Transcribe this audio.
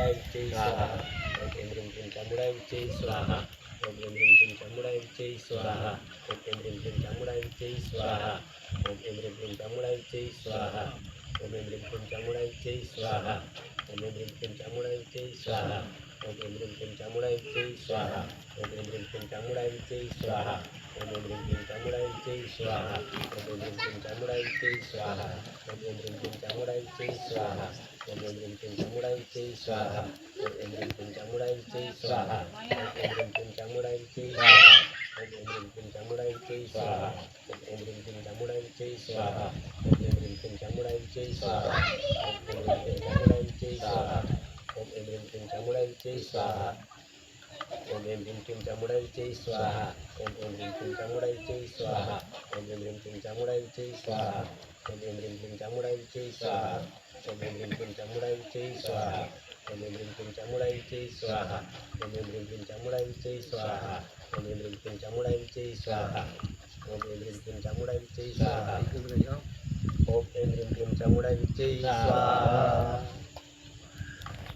चामुंडाय विच्चे स्वाहा ओम ऐं ह्रीं क्लीं चामुंडाय विच्चे स्वाहा ओम ऐं ह्रीं क्लीं चामुंडाय विच्चे स्वाहा ओम ऐं ह्रीं क्लीं चामुंडाय विच्चे स्वाहा ओम ऐं ह्रीं क्लीं चामुंडाय विच्चे स्वाहा ओम ऐं ह्रीं क्लीं चामुंडाय विच्चे स्वाहा ओम ऐं ह्रीं क्लीं चामुंडाय विच्चे स्वाहा ओम ऐं ह्रीं क्लीं चामुंडाय विच्चे स्वाहा ओम ऐं ह्रीं क्लीं चामुंडाय विच्चे स्वाहा ओम ऐं ह्रीं क्लीं चामुंडाय विच्चे स्वाहा ओम ऐं ह्रीं क्लीं चामुंडाय विच्चे स्वाहा ओम ऐं ह्रीं क्लीं चामुंडाय विच्चे स्वाहा ओम ऐं ह्रीं क्लीं चामुंडाय विच्चे स्वाहा ओम ऐं ह्रीं क्लीं चामुंडाय विच्चे स्वाहा ओम ऐं ह्रीं क्लीं चामुंडाय विच्चे स्वाहा ओम ऐं ह्रीं क्लीं चामुंडाय विच्चे स्वाहा ओम ऐं ह्रीं क्लीं चामुंडाय विच्चे स्वाहा ओम ऐं ह्रीं क्लीं चामुंडाय विच्चे स्वाहा ओम ऐं ह्रीं क्लीं चामुंडाय विच्चे स्वाहा ओम ऐं ह्रीं क्लीं चामुंडाय विच्चे स्वाहा ओम ऐं ह्रीं क्लीं चामुंडाय विच्चे स्वाहा ओम ऐं ह्रीं क्लीं चामुंडाय विच्चे स्वाहा ओम ऐं ह्रीं क्लीं चामुंडाय विच्चे स्वाहा ओम ऐं ह्रीं क्लीं चामुंडाय विच्चे स्वाहा ओम ऐं ह्रीं क्लीं चामुंडाय विच्चे स्वाहा ओम ऐं ह्रीं क्लीं चामुंडाय विच्चे स्वाहा ओम ऐं ह्रीं क्लीं चामुंडाय विच्चे स्वाहा ओम ऐं ह्रीं क्लीं चामुंडाय विच्चे स्वाहा ओम ऐं ह्रीं क्लीं चामुंडाय विच्चे स्वाहा ओम ऐं ह्रीं क्लीं चामुंडाय विच्चे स्वाहा